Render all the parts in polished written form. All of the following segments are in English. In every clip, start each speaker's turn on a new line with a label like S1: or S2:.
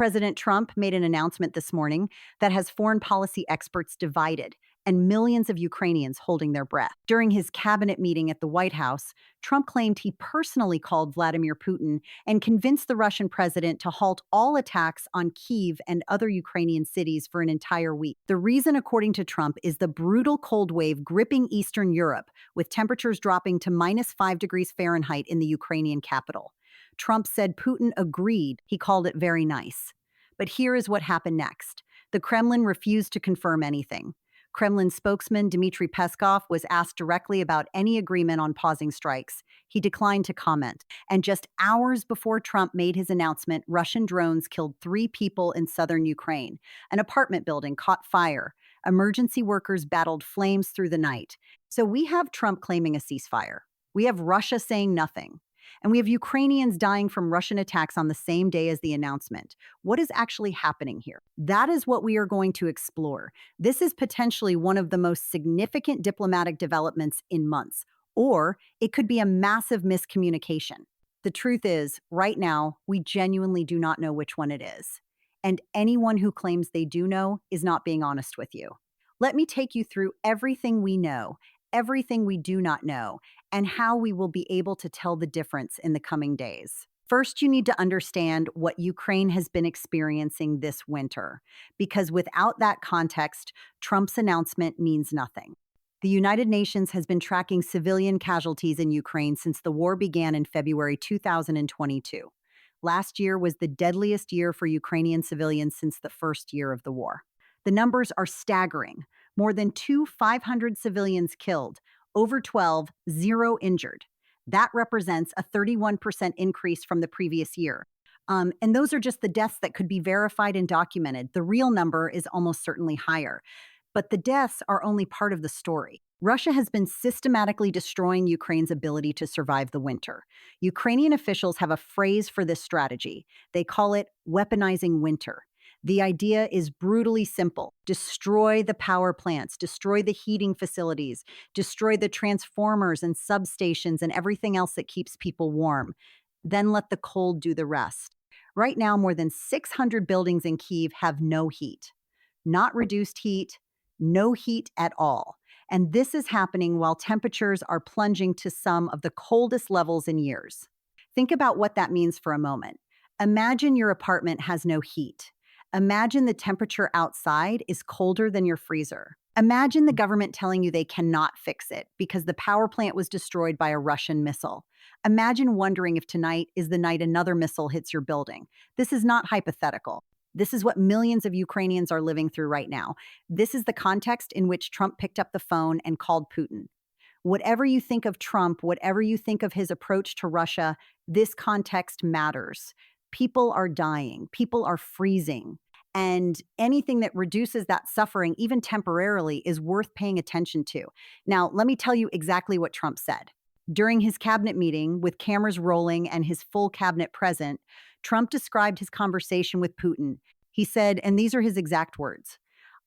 S1: President Trump made an announcement this morning that has foreign policy experts divided and millions of Ukrainians holding their breath. During his cabinet meeting at the White House, Trump claimed he personally called Vladimir Putin and convinced the Russian president to halt all attacks on Kyiv and other Ukrainian cities for an entire week. The reason, according to Trump, is the brutal cold wave gripping Eastern Europe, with temperatures dropping to -5 degrees Fahrenheit in the Ukrainian capital. Trump said Putin agreed. He called it very nice. But here is what happened next. The Kremlin refused to confirm anything. Kremlin spokesman Dmitry Peskov was asked directly about any agreement on pausing strikes. He declined to comment. And just hours before Trump made his announcement, Russian drones killed 3 people in southern Ukraine. An apartment building caught fire. Emergency workers battled flames through the night. So we have Trump claiming a ceasefire. We have Russia saying nothing. And we have Ukrainians dying from Russian attacks on the same day as the announcement. What is actually happening here? That is what we are going to explore. This is potentially one of the most significant diplomatic developments in months, or it could be a massive miscommunication. The truth is, right now, we genuinely do not know which one it is. And anyone who claims they do know is not being honest with you. Let me take you through everything we know, everything we do not know, and how we will be able to tell the difference in the coming days. First, you need to understand what Ukraine has been experiencing this winter, because without that context, Trump's announcement means nothing. The United Nations has been tracking civilian casualties in Ukraine since the war began in February 2022. Last year was the deadliest year for Ukrainian civilians since the first year of the war. The numbers are staggering. More than 500 civilians killed, over 12, 0 injured. That represents a 31% increase from the previous year. And those are just the deaths that could be verified and documented. The real number is almost certainly higher. But the deaths are only part of the story. Russia has been systematically destroying Ukraine's ability to survive the winter. Ukrainian officials have a phrase for this strategy. They call it weaponizing winter. The idea is brutally simple. Destroy the power plants, destroy the heating facilities, destroy the transformers and substations and everything else that keeps people warm. Then let the cold do the rest. Right now, more than 600 buildings in Kyiv have no heat. Not reduced heat, no heat at all. And this is happening while temperatures are plunging to some of the coldest levels in years. Think about what that means for a moment. Imagine your apartment has no heat. Imagine the temperature outside is colder than your freezer. Imagine the government telling you they cannot fix it because the power plant was destroyed by a Russian missile. Imagine wondering if tonight is the night another missile hits your building. This is not hypothetical. This is what millions of Ukrainians are living through right now. This is the context in which Trump picked up the phone and called Putin. Whatever you think of Trump, whatever you think of his approach to Russia, this context matters. People are dying. People are freezing. And anything that reduces that suffering, even temporarily, is worth paying attention to. Now, let me tell you exactly what Trump said. During his cabinet meeting, with cameras rolling and his full cabinet present, Trump described his conversation with Putin. He said, and these are his exact words,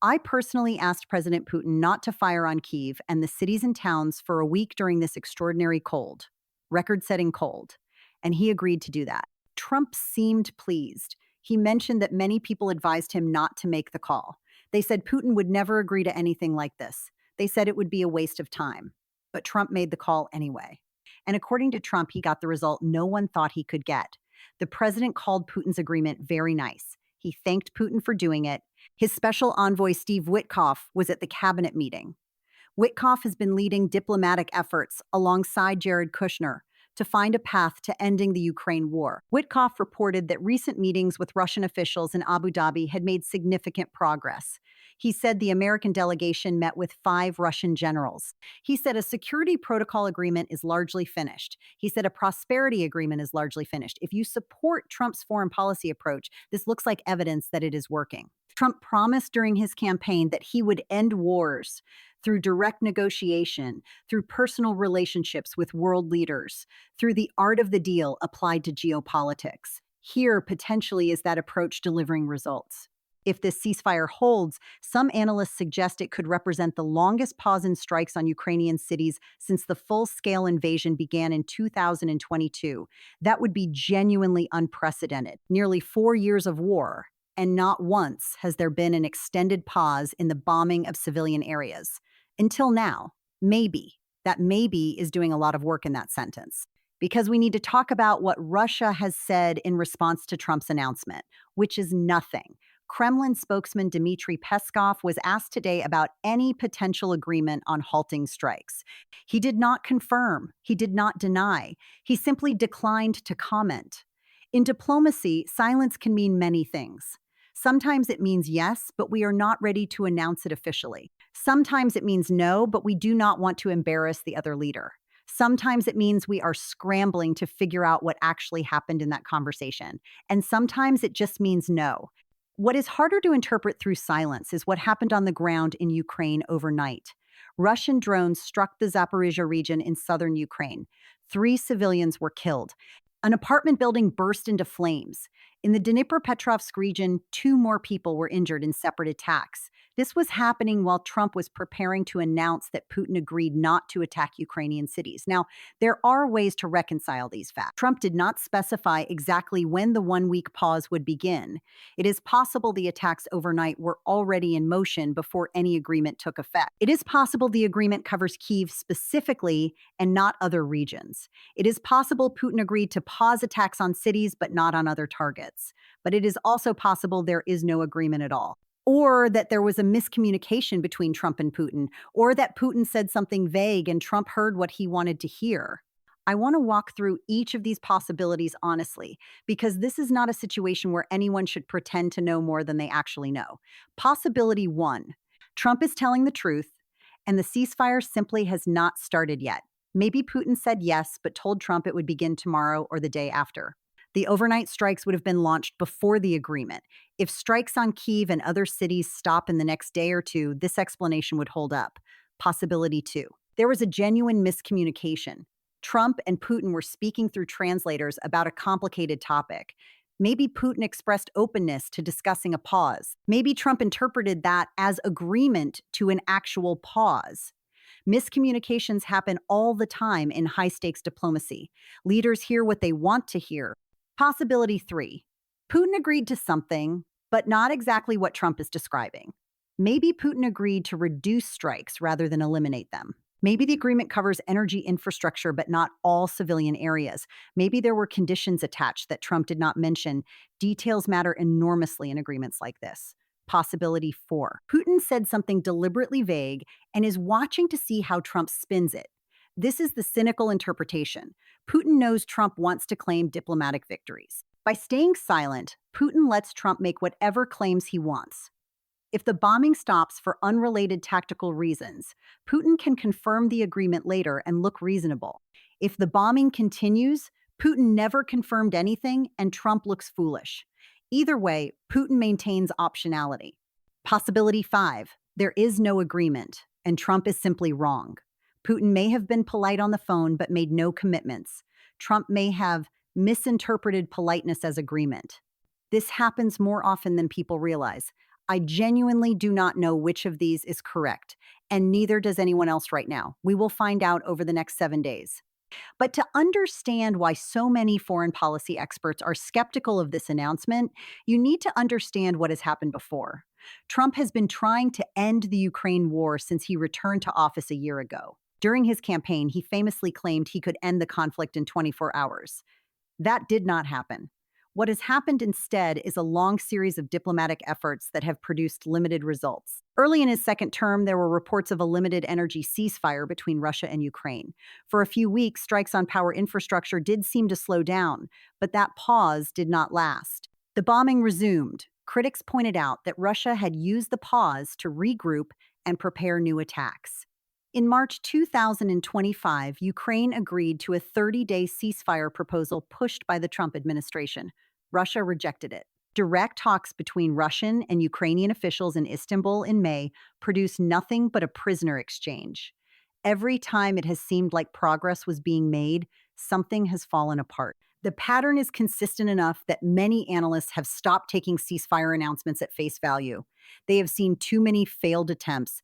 S1: "I personally asked President Putin not to fire on Kyiv and the cities and towns for a week during this extraordinary cold, record-setting cold, and he agreed to do that." Trump seemed pleased. He mentioned that many people advised him not to make the call. They said Putin would never agree to anything like this. They said it would be a waste of time. But Trump made the call anyway. And according to Trump, he got the result no one thought he could get. The president called Putin's agreement very nice. He thanked Putin for doing it. His special envoy, Steve Witkoff, was at the cabinet meeting. Witkoff has been leading diplomatic efforts alongside Jared Kushner to find a path to ending the Ukraine war. Witkoff reported that recent meetings with Russian officials in Abu Dhabi had made significant progress. He said the American delegation met with 5 Russian generals. He said a security protocol agreement is largely finished. He said a prosperity agreement is largely finished. If you support Trump's foreign policy approach, this looks like evidence that it is working. Trump promised during his campaign that he would end wars through direct negotiation, through personal relationships with world leaders, through the art of the deal applied to geopolitics. Here, potentially, is that approach delivering results. If this ceasefire holds, some analysts suggest it could represent the longest pause in strikes on Ukrainian cities since the full-scale invasion began in 2022. That would be genuinely unprecedented. Nearly 4 years of war, and not once has there been an extended pause in the bombing of civilian areas. Until now, maybe. That maybe is doing a lot of work in that sentence. Because we need to talk about what Russia has said in response to Trump's announcement, which is nothing. Kremlin spokesman Dmitry Peskov was asked today about any potential agreement on halting strikes. He did not confirm, he did not deny, he simply declined to comment. In diplomacy, silence can mean many things. Sometimes it means yes, but we are not ready to announce it officially. Sometimes it means no, but we do not want to embarrass the other leader. Sometimes it means we are scrambling to figure out what actually happened in that conversation. And sometimes it just means no. What is harder to interpret through silence is what happened on the ground in Ukraine overnight. Russian drones struck the Zaporizhia region in southern Ukraine. 3 civilians were killed. An apartment building burst into flames. In the Dnipropetrovsk region, 2 more people were injured in separate attacks. This was happening while Trump was preparing to announce that Putin agreed not to attack Ukrainian cities. Now, there are ways to reconcile these facts. Trump did not specify exactly when the 1-week pause would begin. It is possible the attacks overnight were already in motion before any agreement took effect. It is possible the agreement covers Kyiv specifically and not other regions. It is possible Putin agreed to pause attacks on cities but not on other targets. But it is also possible there is no agreement at all. Or that there was a miscommunication between Trump and Putin, or that Putin said something vague and Trump heard what he wanted to hear. I want to walk through each of these possibilities honestly, because this is not a situation where anyone should pretend to know more than they actually know. Possibility 1, Trump is telling the truth, and the ceasefire simply has not started yet. Maybe Putin said yes, but told Trump it would begin tomorrow or the day after. The overnight strikes would have been launched before the agreement. If strikes on Kyiv and other cities stop in the next day or two, this explanation would hold up. Possibility 2. There was a genuine miscommunication. Trump and Putin were speaking through translators about a complicated topic. Maybe Putin expressed openness to discussing a pause. Maybe Trump interpreted that as agreement to an actual pause. Miscommunications happen all the time in high-stakes diplomacy. Leaders hear what they want to hear. Possibility 3. Putin agreed to something, but not exactly what Trump is describing. Maybe Putin agreed to reduce strikes rather than eliminate them. Maybe the agreement covers energy infrastructure, but not all civilian areas. Maybe there were conditions attached that Trump did not mention. Details matter enormously in agreements like this. Possibility 4. Putin said something deliberately vague and is watching to see how Trump spins it. This is the cynical interpretation. Putin knows Trump wants to claim diplomatic victories. By staying silent, Putin lets Trump make whatever claims he wants. If the bombing stops for unrelated tactical reasons, Putin can confirm the agreement later and look reasonable. If the bombing continues, Putin never confirmed anything and Trump looks foolish. Either way, Putin maintains optionality. Possibility 5. There is no agreement, and Trump is simply wrong. Putin may have been polite on the phone but made no commitments. Trump may have misinterpreted politeness as agreement. This happens more often than people realize. I genuinely do not know which of these is correct, and neither does anyone else right now. We will find out over the next 7 days. But to understand why so many foreign policy experts are skeptical of this announcement, you need to understand what has happened before. Trump has been trying to end the Ukraine war since he returned to office a year ago. During his campaign, he famously claimed he could end the conflict in 24 hours. That did not happen. What has happened instead is a long series of diplomatic efforts that have produced limited results. Early in his second term, there were reports of a limited energy ceasefire between Russia and Ukraine. For a few weeks, strikes on power infrastructure did seem to slow down, but that pause did not last. The bombing resumed. Critics pointed out that Russia had used the pause to regroup and prepare new attacks. In March 2025, Ukraine agreed to a 30-day ceasefire proposal pushed by the Trump administration. Russia rejected it. Direct talks between Russian and Ukrainian officials in Istanbul in May produced nothing but a prisoner exchange. Every time it has seemed like progress was being made, something has fallen apart. The pattern is consistent enough that many analysts have stopped taking ceasefire announcements at face value. They have seen too many failed attempts.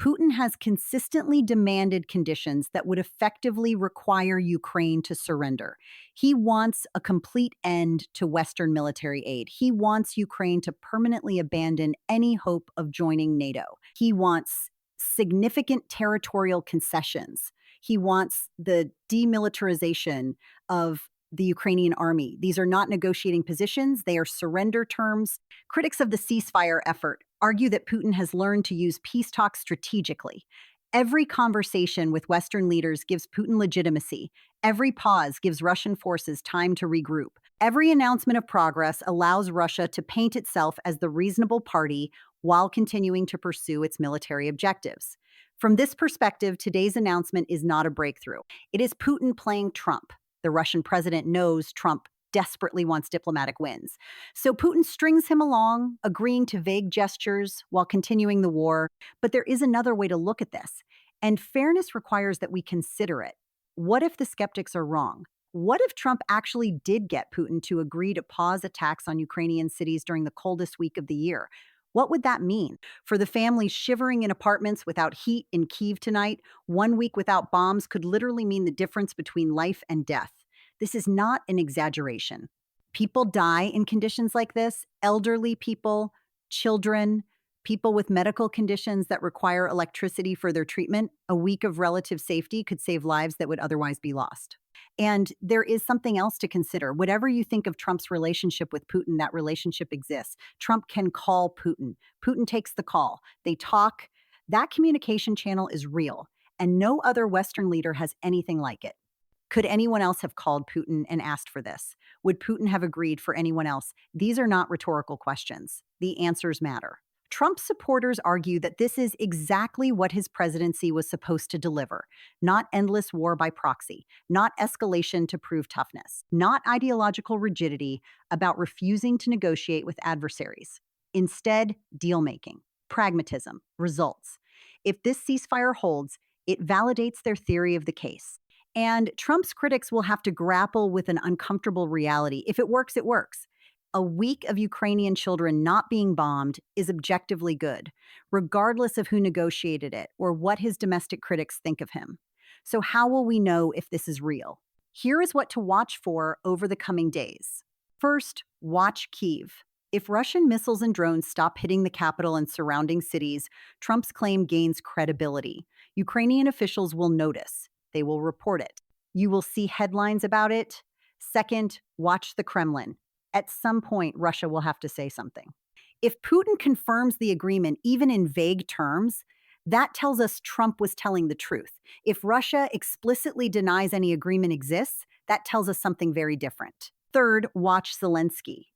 S1: Putin has consistently demanded conditions that would effectively require Ukraine to surrender. He wants a complete end to Western military aid. He wants Ukraine to permanently abandon any hope of joining NATO. He wants significant territorial concessions. He wants the demilitarization of the Ukrainian army. These are not negotiating positions, they are surrender terms. Critics of the ceasefire effort argue that Putin has learned to use peace talks strategically. Every conversation with Western leaders gives Putin legitimacy. Every pause gives Russian forces time to regroup. Every announcement of progress allows Russia to paint itself as the reasonable party while continuing to pursue its military objectives. From this perspective, today's announcement is not a breakthrough. It is Putin playing Trump. The Russian president knows Trump desperately wants diplomatic wins. So Putin strings him along, agreeing to vague gestures while continuing the war. But there is another way to look at this, and fairness requires that we consider it. What if the skeptics are wrong? What if Trump actually did get Putin to agree to pause attacks on Ukrainian cities during the coldest week of the year? What would that mean? For the families shivering in apartments without heat in Kyiv tonight, 1 week without bombs could literally mean the difference between life and death. This is not an exaggeration. People die in conditions like this: elderly people, children, people with medical conditions that require electricity for their treatment. A week of relative safety could save lives that would otherwise be lost. And there is something else to consider. Whatever you think of Trump's relationship with Putin, that relationship exists. Trump can call Putin. Putin takes the call. They talk. That communication channel is real, and no other Western leader has anything like it. Could anyone else have called Putin and asked for this? Would Putin have agreed for anyone else? These are not rhetorical questions. The answers matter. Trump supporters argue that this is exactly what his presidency was supposed to deliver: not endless war by proxy, not escalation to prove toughness, not ideological rigidity about refusing to negotiate with adversaries. Instead, deal making, pragmatism, results. If this ceasefire holds, it validates their theory of the case. And Trump's critics will have to grapple with an uncomfortable reality. If it works, it works. A week of Ukrainian children not being bombed is objectively good, regardless of who negotiated it or what his domestic critics think of him. So, how will we know if this is real? Here is what to watch for over the coming days. First, watch Kyiv. If Russian missiles and drones stop hitting the capital and surrounding cities, Trump's claim gains credibility. Ukrainian officials will notice. They will report it. You will see headlines about it. Second, watch the Kremlin. At some point, Russia will have to say something. If Putin confirms the agreement, even in vague terms, that tells us Trump was telling the truth. If Russia explicitly denies any agreement exists, that tells us something very different. Third, watch Zelensky.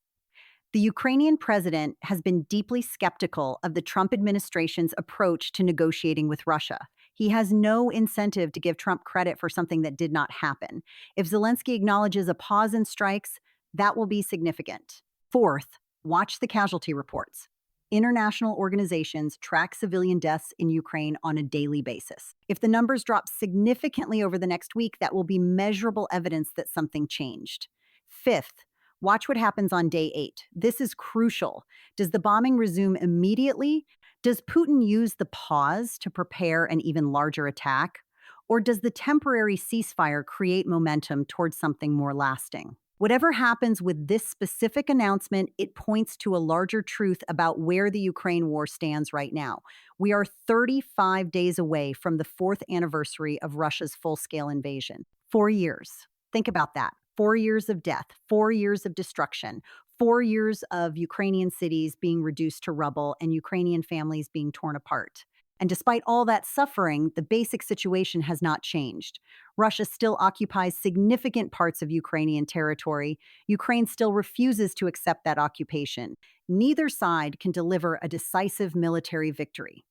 S1: The Ukrainian president has been deeply skeptical of the Trump administration's approach to negotiating with Russia. He has no incentive to give Trump credit for something that did not happen. If Zelensky acknowledges a pause in strikes, that will be significant. Fourth, watch the casualty reports. International organizations track civilian deaths in Ukraine on a daily basis. If the numbers drop significantly over the next week, that will be measurable evidence that something changed. Fifth, watch what happens on day 8. This is crucial. Does the bombing resume immediately? Does Putin use the pause to prepare an even larger attack? Or does the temporary ceasefire create momentum towards something more lasting? Whatever happens with this specific announcement, it points to a larger truth about where the Ukraine war stands right now. We are 35 days away from the 4th anniversary of Russia's full-scale invasion. 4 years. Think about that. 4 years of death, 4 years of destruction, 4 years of Ukrainian cities being reduced to rubble and Ukrainian families being torn apart. And despite all that suffering, the basic situation has not changed. Russia still occupies significant parts of Ukrainian territory. Ukraine still refuses to accept that occupation. Neither side can deliver a decisive military victory.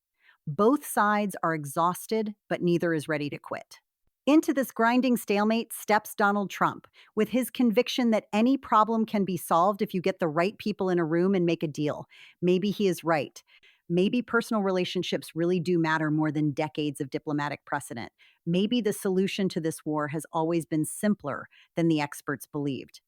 S1: Both sides are exhausted, but neither is ready to quit. Into this grinding stalemate steps Donald Trump, with his conviction that any problem can be solved if you get the right people in a room and make a deal. Maybe he is right. Maybe personal relationships really do matter more than decades of diplomatic precedent. Maybe the solution to this war has always been simpler than the experts believed.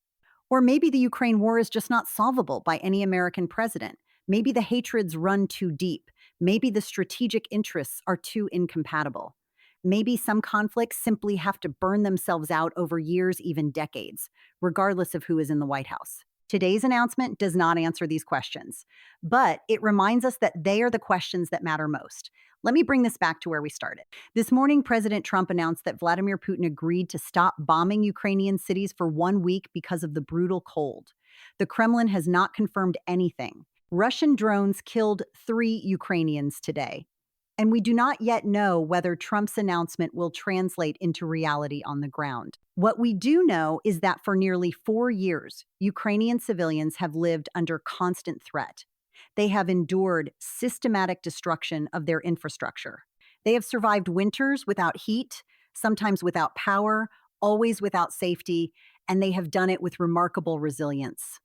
S1: Or maybe the Ukraine war is just not solvable by any American president. Maybe the hatreds run too deep. Maybe the strategic interests are too incompatible. Maybe some conflicts simply have to burn themselves out over years, even decades, regardless of who is in the White House. Today's announcement does not answer these questions, but it reminds us that they are the questions that matter most. Let me bring this back to where we started. This morning, President Trump announced that Vladimir Putin agreed to stop bombing Ukrainian cities for 1 week because of the brutal cold. The Kremlin has not confirmed anything. Russian drones killed 3 Ukrainians today, and we do not yet know whether Trump's announcement will translate into reality on the ground. What we do know is that for nearly 4 years, Ukrainian civilians have lived under constant threat. They have endured systematic destruction of their infrastructure. They have survived winters without heat, sometimes without power, always without safety, and they have done it with remarkable resilience.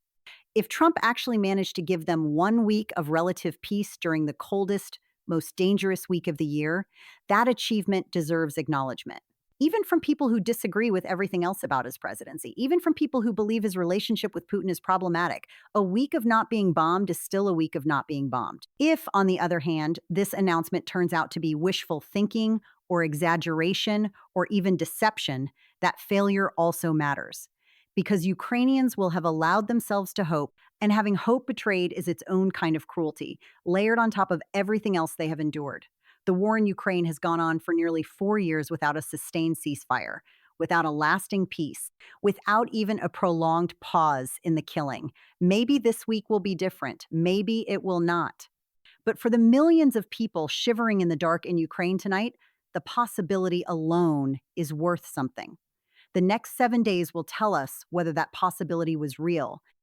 S1: If Trump actually managed to give them 1 week of relative peace during the coldest, most dangerous week of the year, that achievement deserves acknowledgement. Even from people who disagree with everything else about his presidency, even from people who believe his relationship with Putin is problematic, a week of not being bombed is still a week of not being bombed. If, on the other hand, this announcement turns out to be wishful thinking or exaggeration or even deception, that failure also matters. Because Ukrainians will have allowed themselves to hope, and having hope betrayed is its own kind of cruelty, layered on top of everything else they have endured. The war in Ukraine has gone on for nearly 4 years without a sustained ceasefire, without a lasting peace, without even a prolonged pause in the killing. Maybe this week will be different. Maybe it will not. But for the millions of people shivering in the dark in Ukraine tonight, the possibility alone is worth something. The next 7 days will tell us whether that possibility was real.